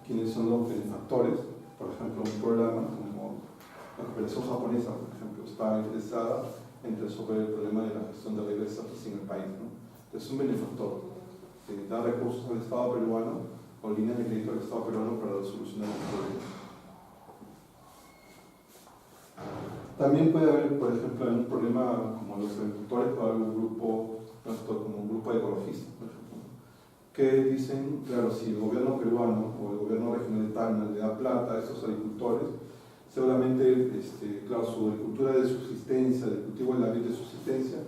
quiénes son los benefactores. Por ejemplo, un programa como la cooperación japonesa, por ejemplo, está interesada en resolver el problema de la gestión de redes en el país, ¿no? Entonces, un benefactor da recursos al Estado peruano o líneas de crédito al Estado peruano para solucionar el problema. También puede haber, por ejemplo, un problema como los agricultores, puede haber un grupo, como un grupo de ecologistas, por ejemplo, que dicen, claro, si el gobierno peruano o el gobierno regional de Tacna le da plata a estos agricultores, seguramente, claro, su agricultura de subsistencia, el cultivo de la vid de subsistencia,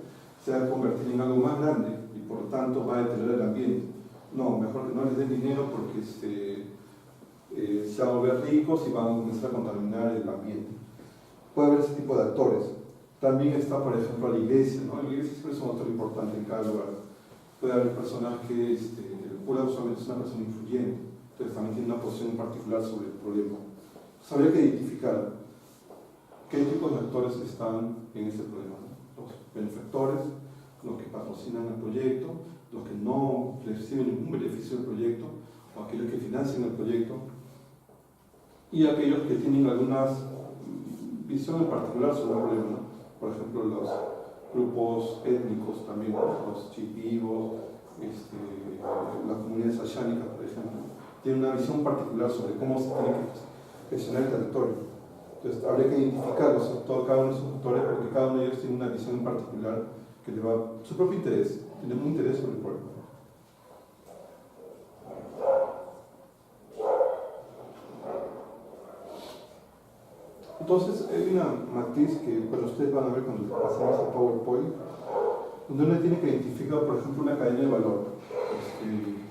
se va a convertir en algo más grande y por lo tanto va a deteriorar el ambiente. No, mejor que no les den dinero porque se van a volver ricos y van a comenzar a contaminar el ambiente. Puede haber ese tipo de actores. También está, por ejemplo, la iglesia, ¿no? La iglesia siempre es un actor importante en cada lugar. Puede haber personas que el cura usualmente es una persona influyente, entonces también tiene una posición en particular sobre el problema. Entonces habría que identificar qué tipos de actores están en este problema, ¿no? Los benefactores, los que patrocinan el proyecto, los que no reciben ningún beneficio del proyecto, o aquellos que financian el proyecto, y aquellos que tienen algunas visión en particular sobre el problema, ¿no? Por ejemplo, los grupos étnicos también, ¿no? Los chipivos, las comunidades ayánicas, por ejemplo, tienen una visión particular sobre cómo se tiene que gestionar el territorio. Entonces, habría que identificarlos, cada uno de esos actores, porque cada uno de ellos tiene una visión en particular que le va su propio interés, tiene un interés sobre el problema. Entonces, hay una matriz que ustedes van a ver cuando pasemos a PowerPoint, donde uno tiene que identificar, por ejemplo, una cadena de valor.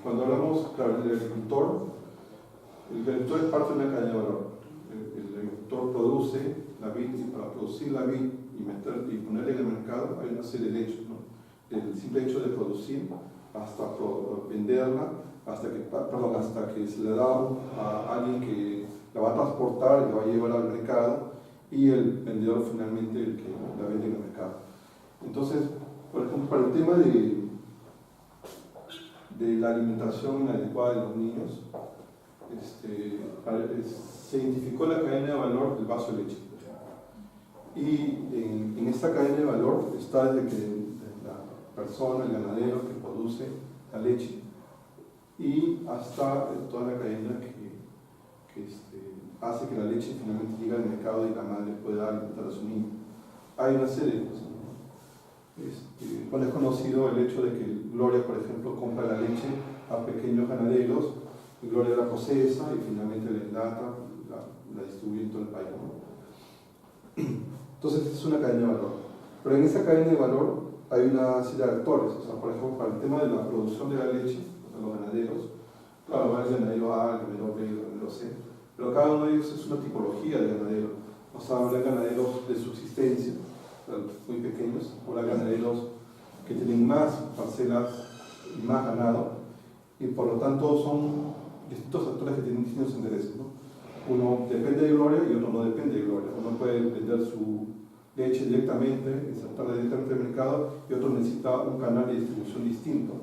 Cuando hablamos, claro, del agricultor, el agricultor es parte de una cadena de valor. El agricultor produce la vid y para producir la vid y ponerla en el mercado hay una serie de hechos, ¿no? El simple hecho de producir hasta venderla, hasta que se le da a alguien que la va a transportar y la va a llevar al mercado, y el vendedor finalmente el que la vende en el mercado. Entonces, por ejemplo, para el tema de la alimentación inadecuada de los niños, se identificó la cadena de valor del vaso de leche. Y en esta cadena de valor está desde que la persona, el ganadero que produce la leche, y hasta toda la cadena que hace que la leche finalmente llegue al mercado y la madre pueda alimentar a su niño. Hay una serie de cosas, ¿no? Bueno, es conocido el hecho de que Gloria, por ejemplo, compra la leche a pequeños ganaderos, y Gloria la procesa y finalmente la enlata, la distribuye en todo el país, ¿no? Entonces es una cadena de valor. Pero en esa cadena de valor hay una serie de actores. O sea, por ejemplo, para el tema de la producción de la leche, los ganaderos, claro, va el ganadero A, el ganadero B, el ganadero C, pero cada uno de ellos es una tipología de ganadero. O sea, habrá ganaderos de subsistencia, muy pequeños, o habrá ganaderos que tienen más parcelas y más ganado, y por lo tanto son distintos actores que tienen distintos intereses, ¿no? Uno depende de Gloria y otro no depende de Gloria. Uno puede vender su leche directamente, insertarla directamente en el mercado, y otro necesita un canal de distribución distinto.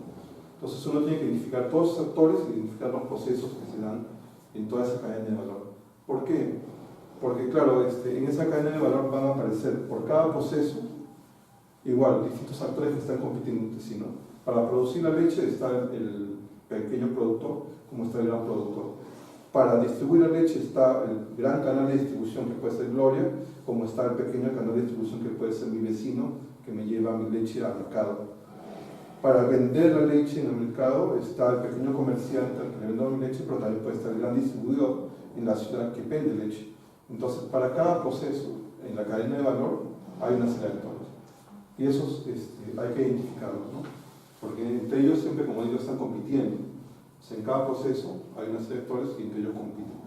Entonces uno tiene que identificar todos esos actores y identificar los procesos que se dan en toda esa cadena de valor. ¿Por qué? Porque claro, en esa cadena de valor van a aparecer por cada proceso igual distintos actores que están compitiendo entre sí, ¿no? Para producir la leche está el pequeño productor como está el gran productor. Para distribuir la leche está el gran canal de distribución que puede ser Gloria, como está el pequeño canal de distribución que puede ser mi vecino que me lleva mi leche al mercado. Para vender la leche en el mercado está el pequeño comerciante al que le vende mi leche, pero también puede estar el gran distribuidor en la ciudad que vende leche. Entonces, para cada proceso en la cadena de valor hay una serie de actores. Y esos hay que identificarlos, ¿no? Porque entre ellos siempre, como digo, están compitiendo. O sea, en cada proceso hay una serie de actores que entre ellos compiten.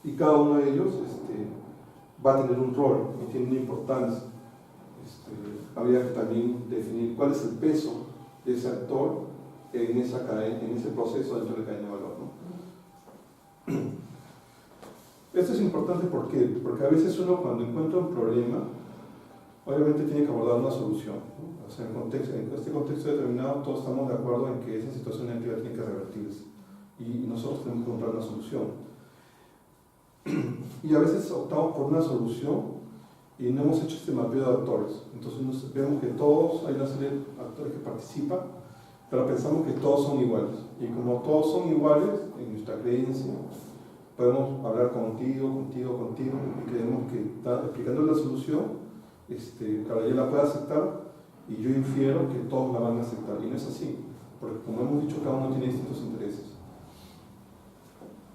Y cada uno de ellos va a tener un rol y tiene una importancia. Habría que también definir cuál es el peso de ese actor en esa cadena, en ese proceso dentro de la cadena de valor, ¿no? Esto es importante ¿por qué? Porque a veces uno cuando encuentra un problema, obviamente tiene que abordar una solución, ¿no? O sea, en este contexto determinado todos estamos de acuerdo en que esa situación negativa tiene que revertirse. y nosotros tenemos que encontrar una solución. Y a veces optamos por una solución y no hemos hecho este mapeo de actores. Entonces vemos que todos, hay una serie de actores que participan, pero pensamos que todos son iguales. Y como todos son iguales, en nuestra creencia, podemos hablar contigo, y creemos que explicando la solución, claro, ella la puede aceptar, y yo infiero que todos la van a aceptar. Y no es así, porque como hemos dicho, cada uno tiene distintos intereses.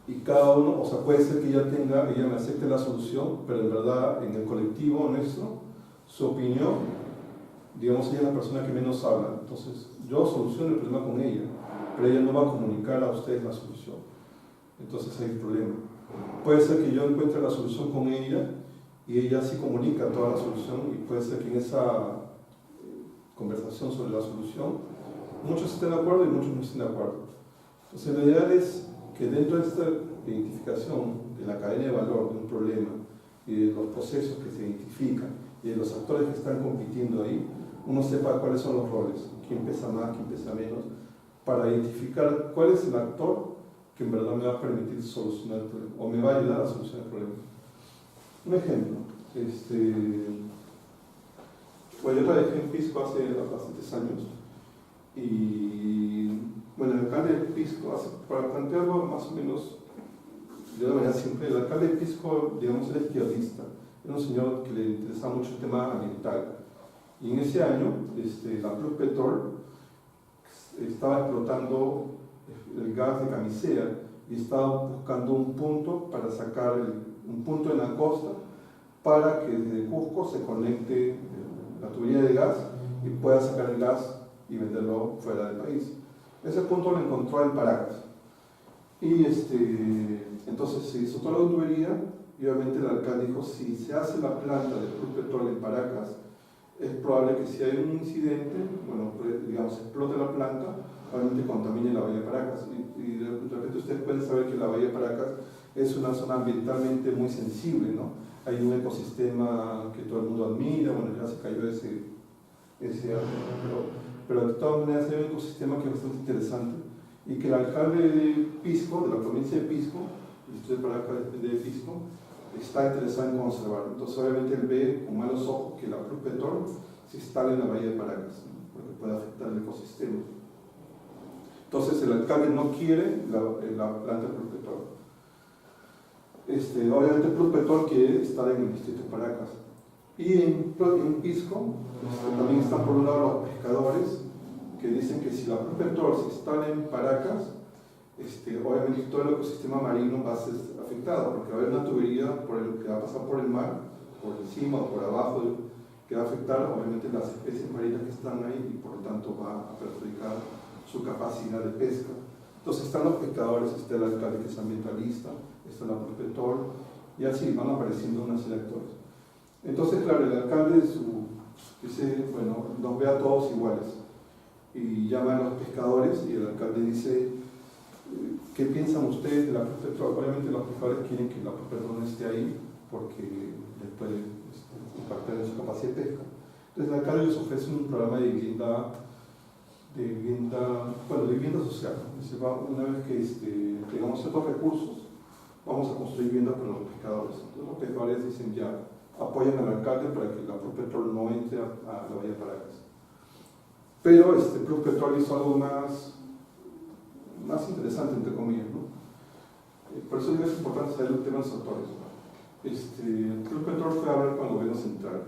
Y cada uno, o sea, puede ser que ella me acepte la solución, pero en verdad, en el colectivo nuestro, su opinión, digamos, ella es la persona que menos habla. Entonces, yo soluciono el problema con ella, pero ella no va a comunicar a ustedes la solución. Entonces hay un problema. Puede ser que yo encuentre la solución con ella y ella sí comunica toda la solución, y puede ser que en esa conversación sobre la solución muchos estén de acuerdo y muchos no estén de acuerdo. Entonces, lo ideal es que dentro de esta identificación de la cadena de valor de un problema y de los procesos que se identifican y de los actores que están compitiendo ahí, uno sepa cuáles son los roles, quién pesa más, quién pesa menos, para identificar cuál es el actor que en verdad me va a permitir solucionar el problema o me va a ayudar a solucionar el problema. Un ejemplo, bueno, yo trabajé en Pisco hace bastantes años y bueno, el alcalde de Pisco, para plantearlo más o menos de una manera simple, el alcalde de Pisco, digamos, era izquierdista, era un señor que le interesaba mucho el tema ambiental. Y en ese año, la Pluspetrol estaba explotando el gas de Camisea y estaba buscando un punto para sacar un punto en la costa para que desde Cusco se conecte la tubería de gas y pueda sacar el gas y venderlo fuera del país. Ese punto lo encontró en Paracas. Y entonces se hizo toda la tubería y obviamente el alcalde dijo, si se hace la planta de Pluspetrol en Paracas, es probable que si hay un incidente, bueno, digamos, explote la planta, obviamente contamine la bahía de Paracas. Y de repente ustedes pueden saber que la bahía de Paracas es una zona ambientalmente muy sensible, ¿no? Hay un ecosistema que todo el mundo admira, bueno, ya se cayó ese árbol, pero de todas maneras hay un ecosistema que es bastante interesante y que el alcalde de Pisco, de la provincia de Pisco, el distrito de Paracas de Pisco, está interesado en conservar. Entonces obviamente él ve con malos ojos que la Pluspetrol se instale en la bahía de Paracas, ¿no? Porque puede afectar el ecosistema. Entonces el alcalde no quiere la planta de Pluspetrol. Obviamente Pluspetrol quiere estar en el distrito de Paracas. Y en Pisco también están por un lado los pescadores que dicen que si la Pluspetrol se instala en Paracas, obviamente todo el ecosistema marino va a ser afectado, porque va a haber una tubería que va a pasar por el mar, por encima o por abajo, que va a afectar obviamente las especies marinas que están ahí y por lo tanto va a perjudicar su capacidad de pesca. Entonces están los pescadores, está el alcalde que es ambientalista, está la Pluspetrol, y así van apareciendo una serie de actores. Entonces, claro, el alcalde dice, bueno, nos ve a todos iguales, y llama a los pescadores y el alcalde dice, ¿qué piensan ustedes de la Pluspetrol? Obviamente los pescadores quieren que la Pluspetrol no esté ahí porque les puede impactar en su capacidad de pesca. Entonces el alcalde les ofrece un programa de vivienda social. Dice, una vez que tengamos ciertos recursos, vamos a construir viviendas para los pescadores. Entonces los pescadores dicen ya, apoyan al alcalde para que la Pluspetrol no entre a la bahía de Paracas. Pero Pluspetrol hizo algo más interesante, entre comillas, ¿no? Por eso es importante saber el tema de los actores. Pluspetrol fue a hablar con el gobierno central.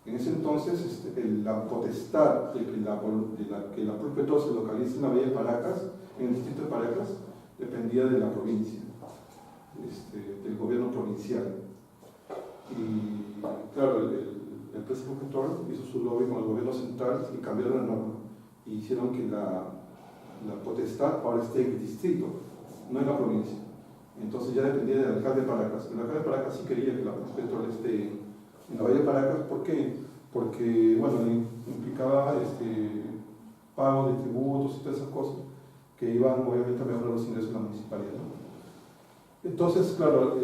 En ese entonces, la potestad de que la Pluspetrol se localice en la bahía de Paracas, en el distrito de Paracas, dependía de la provincia, del gobierno provincial. Y claro, el presidente Pluspetrol hizo su lobby con el gobierno central y cambiaron la norma y hicieron que la potestad ahora esté en el distrito, no en la provincia. Entonces ya dependía del alcalde de Paracas. El alcalde de Paracas sí quería que la Pluspetrol esté en la bahía de Paracas. ¿Por qué? Porque bueno, implicaba pagos de tributos y todas esas cosas que iban obviamente a mejorar los ingresos de la municipalidad, ¿no? Entonces, claro,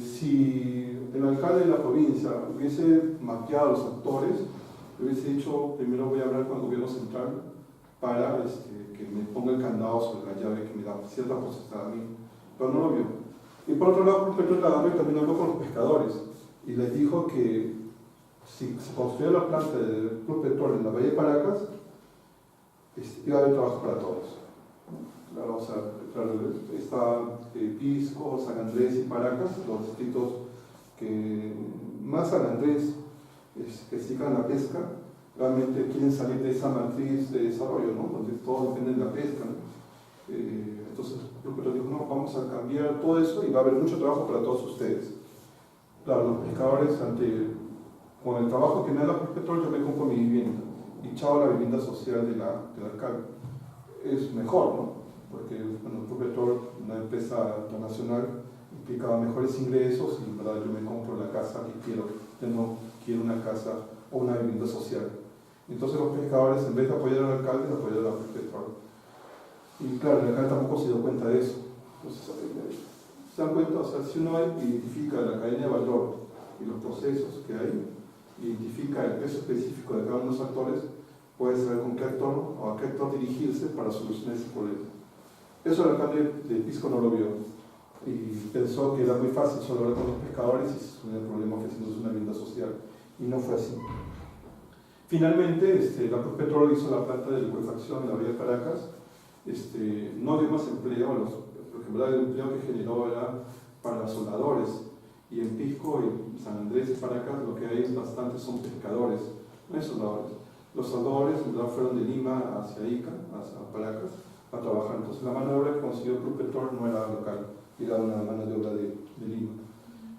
si el alcalde de la provincia hubiese mapeado a los actores, hubiese dicho, primero voy a hablar con el gobierno central para que me ponga el candado sobre la llave que me da cierta potestad a mí, pero no lo vio. Y por otro lado, Petro Calambre también habló con los pescadores y les dijo que si se construía la planta del Club Petróleo en la Bahía de Paracas, iba a haber trabajo para todos. Claro, o sea, claro, está Pisco, San Andrés y Paracas, los distritos que más San Andrés que se dedican a la pesca, realmente quieren salir de esa matriz de desarrollo, ¿no? Donde todo depende de la pesca, ¿no? Entonces, yo creo que digo, no, vamos a cambiar todo eso y va a haber mucho trabajo para todos ustedes. Claro, los pescadores, con el trabajo que me da el Petróleo, yo me compro mi vivienda y chao la vivienda social del alcalde. Es mejor, ¿no? Porque bueno, el Petróleo, una empresa internacional, implicaba mejores ingresos y ¿verdad? Yo me compro la casa que quiero. Yo no quiero una casa o una vivienda social. Entonces los pescadores, en vez de apoyar al alcalde, apoyaron al Petróleo. Y claro, el alcalde tampoco se dio cuenta de eso. Entonces, se dan cuenta, o sea, si uno identifica la cadena de valor y los procesos que hay, identifica el peso específico de cada uno de los actores, puede saber con qué actor o a qué actor dirigirse para solucionar ese problema. Eso el alcalde de Pisco no lo vio y pensó que era muy fácil solo hablar con los pescadores y solucionar el problema ofreciéndose una vivienda social, y no fue así. Finalmente, la Petróleo hizo la planta de licuefacción en la Bahía de Paracas. No dio más empleo, porque en verdad el empleo que generó era para soldadores, y en Pisco, en San Andrés y Paracas lo que hay es bastante son pescadores, no hay soldadores. Los soldadores en verdad fueron de Lima hacia Ica, hacia Paracas, a trabajar. Entonces la mano de obra que consiguió Club Petróleo no era local, era una mano de obra de Lima,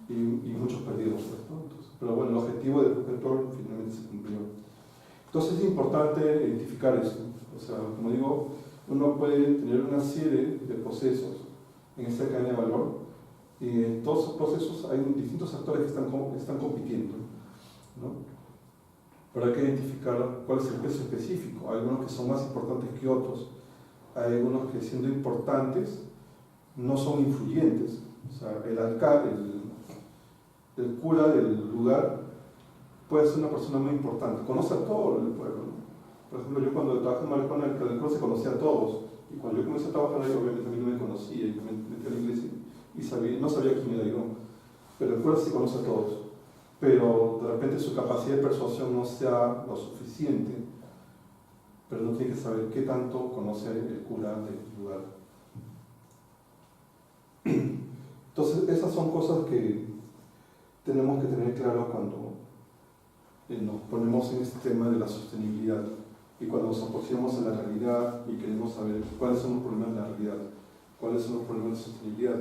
y muchos perdidos, ¿no? Entonces, pero bueno, el objetivo del Club Petróleo finalmente se cumplió. Entonces es importante identificar esto. O sea, como digo, uno puede tener una serie de procesos en esta cadena de valor, y en todos esos procesos hay distintos actores que están compitiendo, ¿no? Pero hay que identificar cuál es el peso específico. Hay algunos que son más importantes que otros, hay algunos que, siendo importantes, no son influyentes. O sea, el alcalde, el cura del lugar puede ser una persona muy importante, conoce a todo el pueblo, ¿no? Por ejemplo, yo cuando trabajé en Maricona, el cura se conocía a todos, y cuando yo comencé a trabajar ahí, obviamente a mí no me conocía, y me metí a la iglesia y no sabía quién era yo, pero el cura sí conoce a todos, pero de repente su capacidad de persuasión no sea lo suficiente, pero no tiene que saber qué tanto conoce el cura del lugar. Entonces, esas son cosas que tenemos que tener claro cuando nos ponemos en este tema de la sostenibilidad y cuando nos aproximamos a la realidad y queremos saber cuáles son los problemas de la realidad, cuáles son los problemas de sostenibilidad.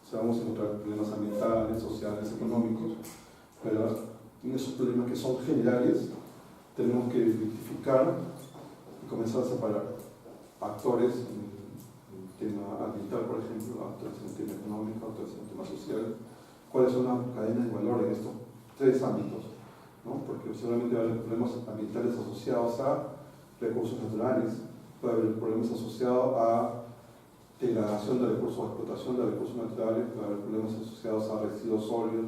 O sea, vamos a encontrar problemas ambientales, sociales, económicos, pero en esos problemas que son generales tenemos que identificar y comenzar a separar actores en el tema ambiental, por ejemplo, actores en el tema económico, actores en el tema social, cuáles son las cadenas de valor en estos tres ámbitos, ¿no? Porque seguramente va a haber problemas ambientales asociados a recursos naturales, puede haber problemas asociados a degradación de recursos, explotación de recursos naturales, puede haber problemas asociados a residuos sólidos,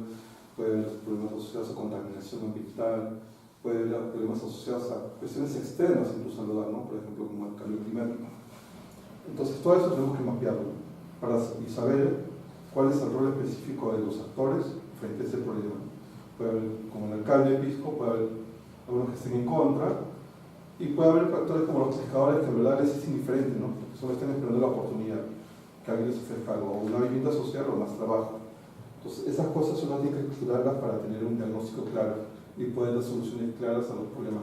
puede haber problemas asociados a contaminación ambiental, puede haber problemas asociados a cuestiones externas incluso al lugar, ¿no? Por ejemplo, como el cambio climático. Entonces, todo eso tenemos que mapearlo y saber cuál es el rol específico de los actores frente a ese problema. Puede haber, como el alcalde de Pisco, puede haber algunos que estén en contra, y puede haber factores como los pescadores que en verdad les es indiferente, ¿no? Porque solo están esperando la oportunidad que alguien les ofrezca algo, o una vivienda social o más trabajo. Entonces, esas cosas uno tiene que estudiarlas para tener un diagnóstico claro y poder dar soluciones claras a los problemas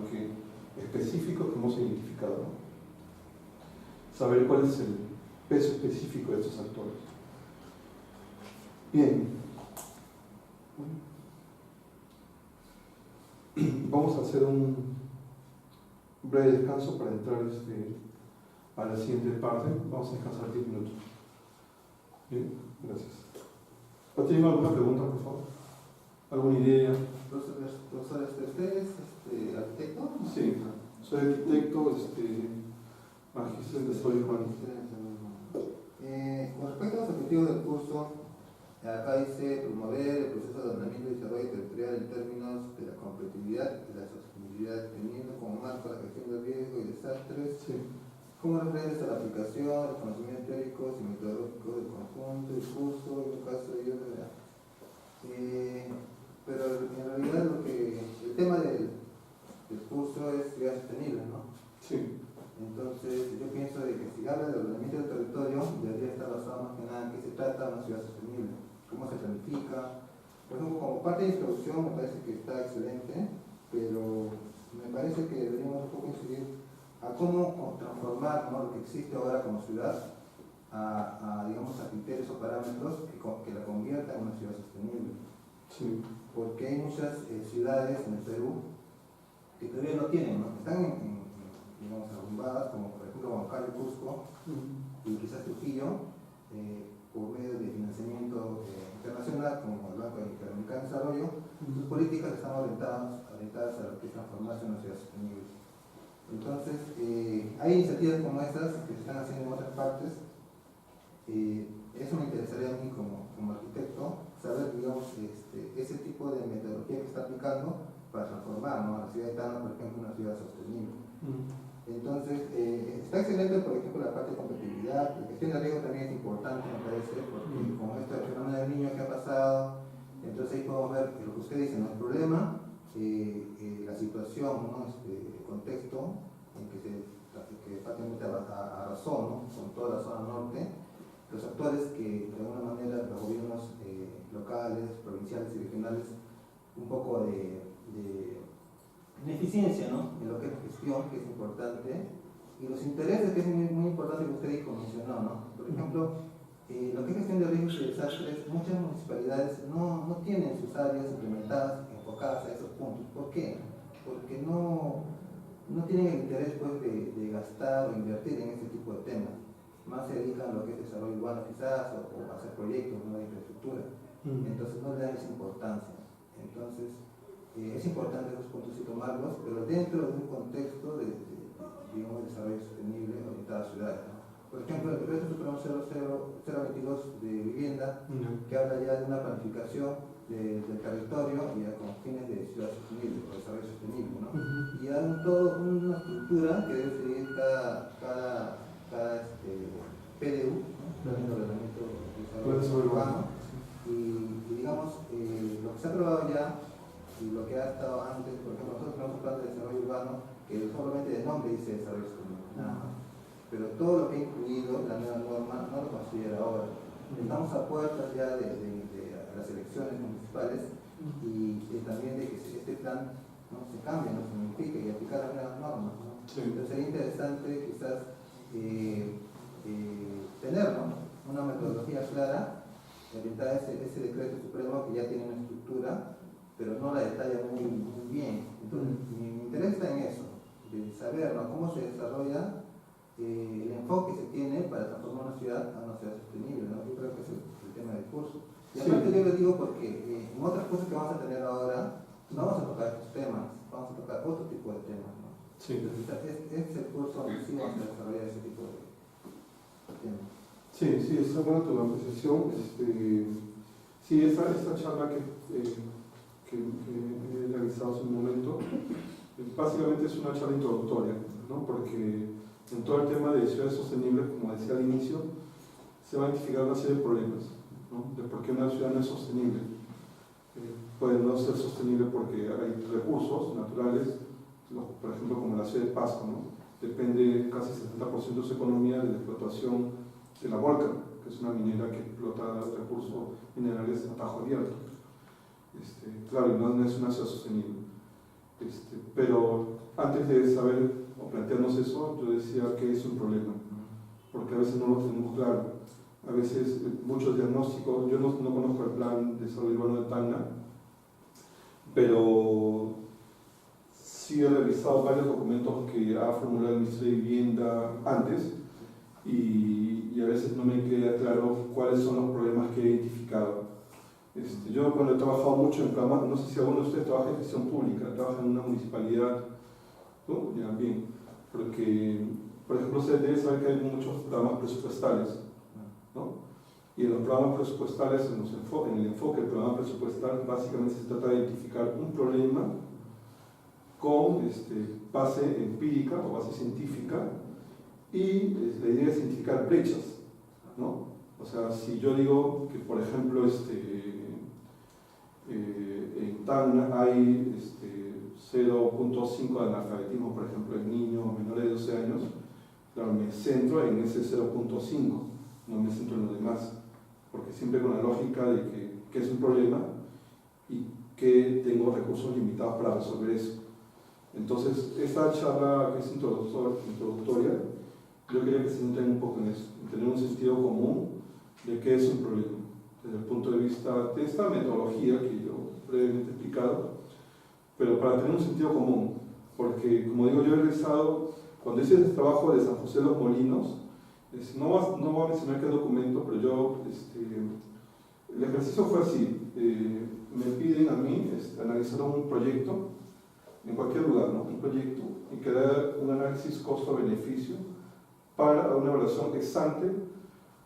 específicos que hemos identificado, ¿no? Saber cuál es el peso específico de estos actores. Bien. Vamos a hacer un breve descanso para entrar a la siguiente parte. Vamos a descansar 10 minutos. Bien, gracias. ¿Tienen alguna pregunta, por favor? ¿Alguna idea? Profesor, ¿usted es arquitecto? Sí, soy arquitecto, magíster en desarrollo urbano. Con respecto a los objetivos del curso, acá dice promover el proceso de ordenamiento y desarrollo territorial en términos de la competitividad y la sostenibilidad, teniendo como marco la gestión de riesgo y desastres, Sí. como referentes a la aplicación, los conocimientos teóricos y metodológicos del conjunto, el curso, en el caso de ellos, ¿verdad? Pero en realidad el tema del curso es ciudad sostenible, ¿no? Sí. Entonces yo pienso de que si habla del ordenamiento del territorio, debería estar basado más que nada en qué se trata una ciudad sostenible, cómo se planifica. Por ejemplo, como parte de introducción me parece que está excelente, pero me parece que deberíamos un poco incidir a cómo transformar, ¿no?, lo que existe ahora como ciudad digamos, a criterios o parámetros que la conviertan en una ciudad sostenible. Sí. Porque hay muchas ciudades en el Perú que todavía no tienen, ¿no? Están digamos, arrumbadas, como por ejemplo Huancayo, Cusco y quizás Trujillo, por medio de financiamiento internacional como el Banco Interamericano de Desarrollo. Sus políticas están orientadas a lo que es transformarse en una ciudad sostenible. Entonces, hay iniciativas como estas que se están haciendo en otras partes. Eso me interesaría a mí como arquitecto, saber, digamos, ese tipo de metodología que está aplicando para transformar, ¿no?, a la ciudad de Tacna, por ejemplo, en una ciudad sostenible. Entonces, está excelente, por ejemplo, la parte de competitividad. La gestión de riesgo también es importante, me parece, porque con esto del fenómeno del niño que ha pasado, entonces ahí podemos ver lo que usted dice, ¿no?, el problema, la situación, ¿no?, el contexto en que prácticamente arrasó, ¿no?, con toda la zona norte, los actores que de alguna manera los gobiernos locales, provinciales y regionales, un poco de ineficiencia, ¿no?, en lo que es la gestión, que es importante, y los intereses, que es muy importante, que usted mencionó, ¿no? Por ejemplo, lo que es gestión de riesgos y desastres, muchas municipalidades no tienen sus áreas implementadas, enfocadas a esos puntos. ¿Por qué? Porque no tienen el interés, pues, de gastar o invertir en ese tipo de temas. Más se dedican a lo que es desarrollo urbano quizás, o hacer proyectos, ¿no?, de infraestructura. Entonces no le dan esa importancia. Entonces, es importante esos puntos y tomarlos, pero dentro de un contexto de digamos, desarrollo sostenible orientado a ciudades, ¿no? Por ejemplo, el Decreto Supremo 022 de vivienda, que habla ya de una planificación del territorio y con fines de ciudad sostenible o desarrollo sostenible, ¿no? Y hay toda una estructura que debe seguir cada PDU, ¿no?, Plan de Ordenamiento de Desarrollo Urbano, y digamos, lo que se ha aprobado ya y lo que ha estado antes. Por ejemplo, nosotros tenemos un plan de desarrollo urbano que solamente de nombre dice desarrollo sostenible, nada más. Pero todo lo que ha incluido la nueva norma no lo considera ahora. Estamos a puertas ya de las elecciones municipales y también de que este plan, ¿no?, se cambie, no se modifique y aplicar las nuevas normas, ¿no? Sí. Entonces sería interesante quizás tener, ¿no?, una metodología clara orientada a ese decreto supremo que ya tiene una estructura, pero no la detalla muy bien. Entonces, mi interés está en eso, de saber, ¿no?, cómo se desarrolla el enfoque que se tiene para transformar una ciudad a una ciudad sostenible, ¿no? Yo creo que ese es el tema del curso. Y aparte yo les digo porque en otras cosas que vamos a tener ahora, no vamos a tocar estos temas, vamos a tocar otro tipo de temas, ¿no? Sí. Entonces, este es el curso donde sí vamos a desarrollar ese tipo de temas. Sí, está buena tu apreciación. Sí, esta charla que he realizado hace un momento, básicamente es una charla introductoria, ¿no? Porque en todo el tema de ciudades sostenibles, como decía al inicio, se va a identificar una serie de problemas, ¿no?, de por qué una ciudad no es sostenible. Puede no ser sostenible porque hay recursos naturales, por ejemplo, como la ciudad de Pasco, ¿no?, depende casi 70% de su economía de la explotación de la Volcan, que es una minera que explota recursos minerales a tajo abierto. Claro, no es una ciudad sostenible. Pero antes de saber o plantearnos eso, yo decía que es un problema, porque a veces no lo tenemos claro. A veces muchos diagnósticos, yo no conozco el plan de desarrollo urbano de Tacna, pero sí he revisado varios documentos que ha formulado el Ministerio de Vivienda antes, y a veces no me queda claro cuáles son los problemas que he identificado. Yo cuando he trabajado mucho en programas, no sé si alguno de ustedes trabaja en gestión pública, trabaja en una municipalidad, ¿no? Ya, bien, porque, por ejemplo, ustedes deben saber que hay muchos programas presupuestales, ¿no? Y en los programas presupuestales, en el enfoque del programa presupuestal, básicamente se trata de identificar un problema con base empírica o base científica y la idea es identificar brechas, ¿no? O sea, si yo digo que, por ejemplo, en Tacna hay 0.5 de analfabetismo, por ejemplo, en niños menores de 12 años, claro, me centro en ese 0.5, no me centro en lo demás, porque siempre con la lógica de que es un problema y que tengo recursos limitados para resolver eso. Entonces, esta charla que es introductoria, yo quería que se centren un poco en eso, en tener un sentido común de qué es un problema, desde el punto de vista de esta metodología que yo brevemente he explicado, pero para tener un sentido común, porque como digo, yo he realizado, cuando hice el trabajo de San José de los Molinos, no voy a mencionar qué documento, pero yo, el ejercicio fue así, me piden a mí analizar un proyecto, en cualquier lugar, ¿no? Un proyecto, y que da un análisis costo-beneficio para una evaluación ex ante,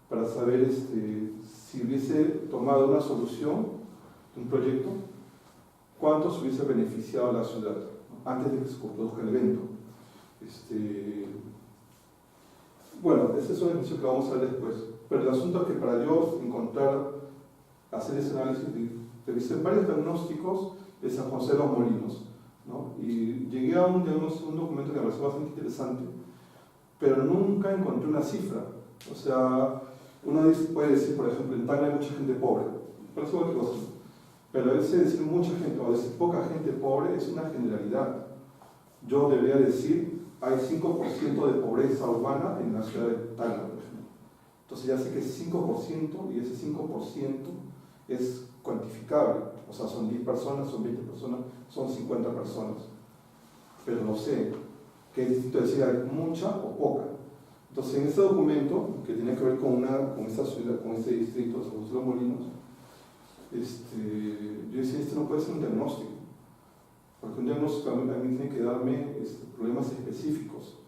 para saber si hubiese tomado una solución de un proyecto, cuánto se hubiese beneficiado a la ciudad, ¿no? Antes de que se produzca el evento. Bueno, ese es un ejercicio que vamos a ver después, pero el asunto es que para yo hacer ese análisis, revisé varios diagnósticos de San José de los Molinos, ¿no? Y llegué a un documento que me pareció bastante interesante, pero nunca encontré una cifra. O sea, uno puede decir, por ejemplo, en Tacna hay mucha gente pobre, parece cualquier cosa, pero ese decir mucha gente o decir poca gente pobre es una generalidad. Yo debería decir, hay 5% de pobreza urbana en la ciudad de Tacna, por ejemplo. Entonces ya sé que es 5% y ese 5% es cuantificable. O sea, son 10 personas, son 20 personas, son 50 personas. Pero no sé, que es distinto decir hay mucha o poca. Entonces, en este documento, que tiene que ver con esta ciudad, con este distrito de San José de los Molinos, yo decía, no puede ser un diagnóstico, porque un diagnóstico a mí tiene que darme problemas específicos.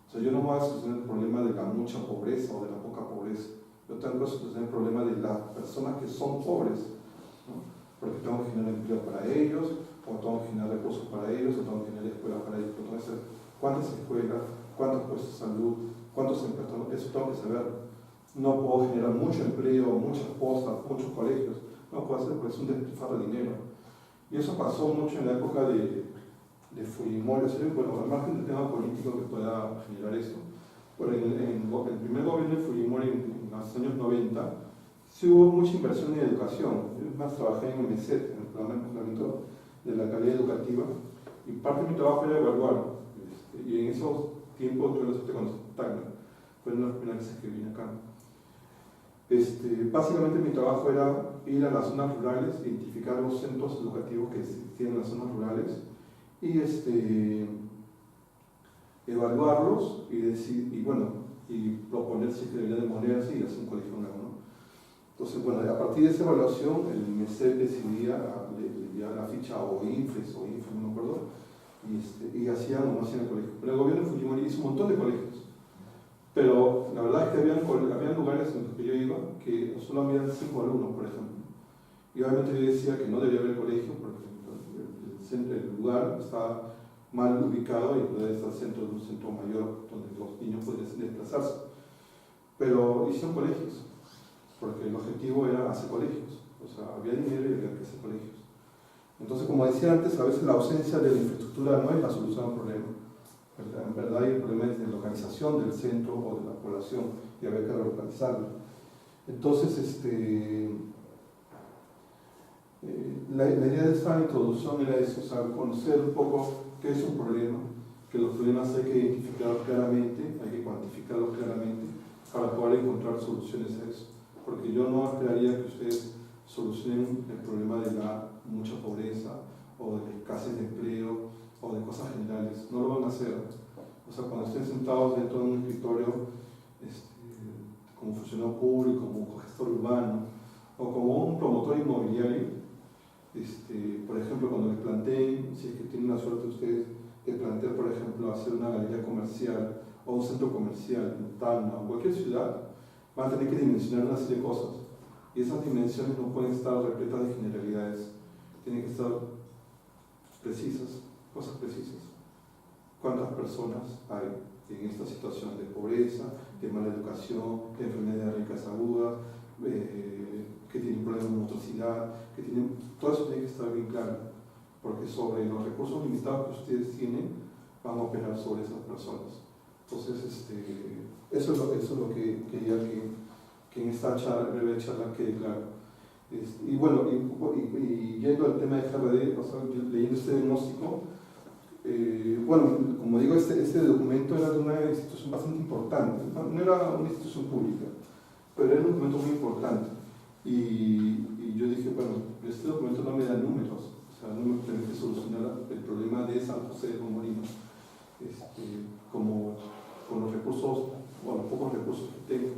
O sea, yo no voy a solucionar el problema de la mucha pobreza o de la poca pobreza. Yo tengo que solucionar el problema de las personas que son pobres, ¿no? Porque tengo que generar empleo para ellos, o tengo que generar recursos para ellos, o tengo que generar escuelas para ellos. Entonces, ¿cuántas escuelas? ¿Cuántos puestos de salud? ¿Cuántos empleos? Eso tengo que saber. No puedo generar mucho empleo, muchas postas, muchos colegios. No puedo hacer porque es un despilfarro de dinero. Y eso pasó mucho en la época de Fujimori. Bueno, al margen del tema político que pueda generar eso. Pero en el primer gobierno de Fujimori, en los años 90, sí hubo mucha inversión en educación. Yo más trabajé en MESET, en el programa de mejoramiento de la calidad educativa, y parte de mi trabajo era evaluar. Y en esos tiempos yo lo acepté con Tacna. Fue una de las primeras veces que vine acá. Básicamente mi trabajo era ir a las zonas rurales, identificar los centros educativos que existían en las zonas rurales y evaluarlos y proponer si deberían de ponerse y hacer un colegio nuevo, ¿no? Entonces, bueno, a partir de esa evaluación, el MESEP decidía enviar la ficha o INFES, no me acuerdo, y hacían o no hacían el colegio. Pero el gobierno de Fujimori hizo un montón de colegios. Pero la verdad es que habían lugares en los que yo iba que solo había 5 alumnos, por ejemplo. Y obviamente yo decía que no debía haber colegio porque el lugar está mal ubicado y puede estar centro de un centro mayor donde los niños podrían desplazarse. Pero hicieron colegios, porque el objetivo era hacer colegios. O sea, había dinero y había que hacer colegios. Entonces, como decía antes, a veces la ausencia de la infraestructura no es la solución al problema. En verdad hay problemas de localización del centro o de la población y había que relocalizarlo. Entonces, la idea de esta introducción era eso, o sea, conocer un poco qué es un problema, que los problemas hay que identificarlos claramente, hay que cuantificarlos claramente para poder encontrar soluciones a eso. Porque yo no esperaría que ustedes solucionen el problema de la mucha pobreza o de la escasez de empleo o de cosas generales, no lo van a hacer. O sea, cuando estén sentados dentro de un escritorio como funcionario público, como gestor urbano o como un promotor inmobiliario, por ejemplo, cuando les planteen, si es que tienen la suerte ustedes de plantear, por ejemplo, hacer una galería comercial o un centro comercial en Tacna o cualquier ciudad, van a tener que dimensionar una serie de cosas. Y esas dimensiones no pueden estar repletas de generalidades, tienen que estar precisas, cosas precisas. ¿Cuántas personas hay en esta situación de pobreza, de mala educación, de enfermedades ricas agudas, que tienen problemas de motricidad, todo eso tiene que estar bien claro, porque sobre los recursos limitados que ustedes tienen, van a operar sobre esas personas. Entonces, eso es lo que quería que en esta breve charla quede claro. Y bueno, y yendo al tema de GRD, o sea, leyendo este diagnóstico, bueno, como digo, este documento era de una institución bastante importante, no era una institución pública, pero era un documento muy importante. Y yo dije, bueno, este documento no me da números, o sea, no me permite solucionar el problema de San José de los Molinos, como con los recursos, bueno, pocos recursos que tengo.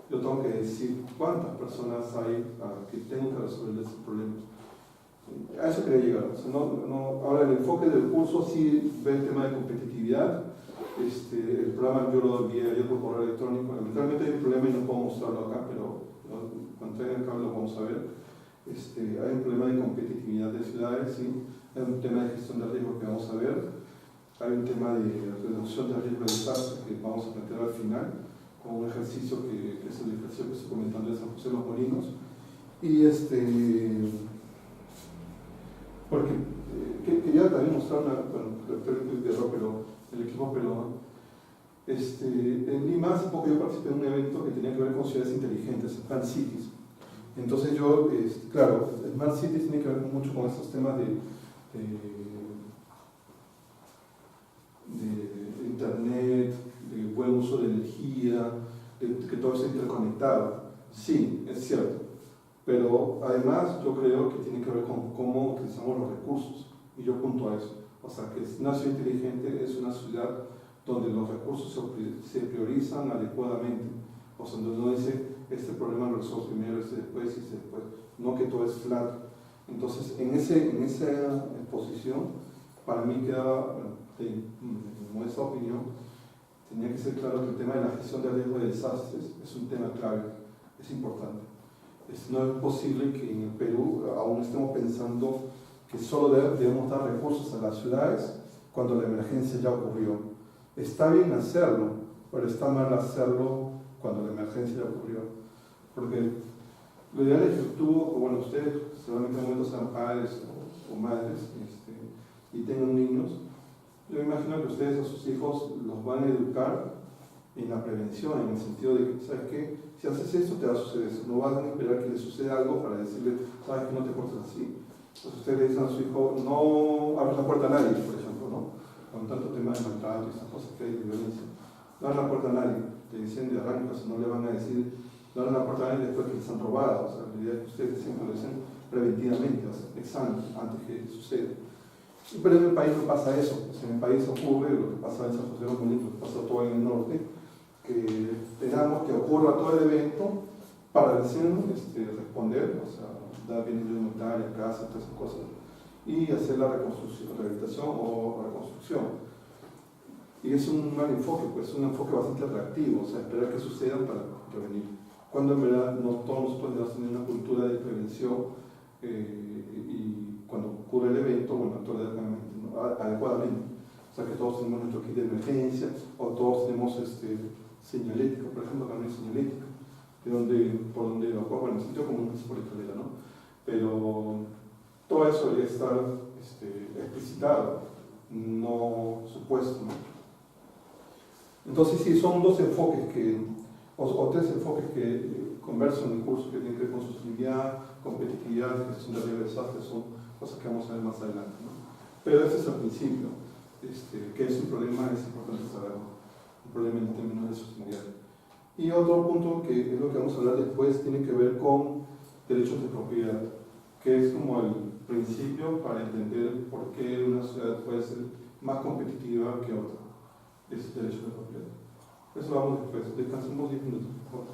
Yo tengo que decir cuántas personas hay que tengo que resolver ese problema. A eso quería llegar. O sea, ahora, el enfoque del curso sí ve el tema de competitividad. El programa yo lo envié ayer por correo electrónico. Lamentablemente hay un problema y no puedo mostrarlo acá, pero cuando traigan acá lo vamos a ver. Hay un problema de competitividad de ciudades, ¿sí? Hay un tema de gestión de riesgo que vamos a ver. Hay un tema de reducción de riesgo de desastre que vamos a plantear al final, con un ejercicio que es el ejercicio que estoy comentando de San José de los Molinos. Y porque quería también mostrar el equipo peruano. En Lima hace poco yo participé en un evento que tenía que ver con ciudades inteligentes, Smart Cities. Entonces yo, claro, Smart Cities tiene que ver mucho con estos temas de internet, de buen uso de energía, que todo esté interconectado. Sí, es cierto. Pero además yo creo que tiene que ver con cómo utilizamos los recursos, y yo apunto a eso. O sea, que una ciudad inteligente es una ciudad donde los recursos se priorizan adecuadamente. O sea, donde no dice, este problema lo resuelvo primero, este después, este después. No que todo es flat. Entonces, en esa exposición, para mí quedaba, en nuestra opinión, tenía que ser claro que el tema de la gestión de riesgo de desastres es un tema clave, es importante. No es posible que en el Perú aún estemos pensando que solo debemos dar recursos a las ciudades cuando la emergencia ya ocurrió. Está bien hacerlo, pero está mal hacerlo cuando la emergencia ya ocurrió. Porque lo ideal es que ustedes seguramente en momentos sean padres o madres y tengan niños. Yo me imagino que ustedes a sus hijos los van a educar en la prevención, en el sentido de que, ¿sabes qué? Si haces esto, te va a suceder eso. No van a esperar que le suceda algo para decirle, ¿sabes que no te portes así? Entonces ustedes le dicen a su hijo, no abres la puerta a nadie, por ejemplo, ¿no? Con tanto tema de maltrato y esas cosas que hay de violencia. No abres la puerta a nadie, te dicen de arranque, no le van a decir, no abres la puerta a nadie después que les han robado. O sea, la idea es que ustedes siempre lo dicen preventivamente, o sea, antes que suceda. Pero en el país no pasa eso. En el país ocurre lo que pasa en San José de los Molinos, lo que pasa todo en el norte, que esperamos que ocurra todo el evento para recién responder, o sea, dar bienes de monetaria, casa, todas esas cosas, y hacer la reconstrucción, rehabilitación o reconstrucción. Y es un mal enfoque, pues un enfoque bastante atractivo, o sea, esperar que sucedan para prevenir. Cuando en verdad no todos nosotros debemos tener una cultura de prevención y cuando ocurre el evento, bueno, actuar adecuadamente. O sea, que todos tenemos nuestro kit de emergencia, o todos tenemos señalética, por ejemplo, también señalética, por donde evacúa, bueno, en el sentido común que es por escalera, ¿no? Pero todo eso debería estar explicitado, no supuesto, ¿no? Entonces, sí, son dos enfoques o tres enfoques que conversan en el curso, que tienen que ver con sostenibilidad, competitividad, gestión de riesgo de desastres, son cosas que vamos a ver más adelante, ¿no? Pero ese es el principio, que es un problema, es importante saberlo, un problema en términos de sostenibilidad. Y otro punto, que es lo que vamos a hablar después, tiene que ver con derechos de propiedad, que es como el principio para entender por qué una ciudad puede ser más competitiva que otra. Es derecho de propiedad. Eso lo vamos después. Descansemos 10 minutos, por favor.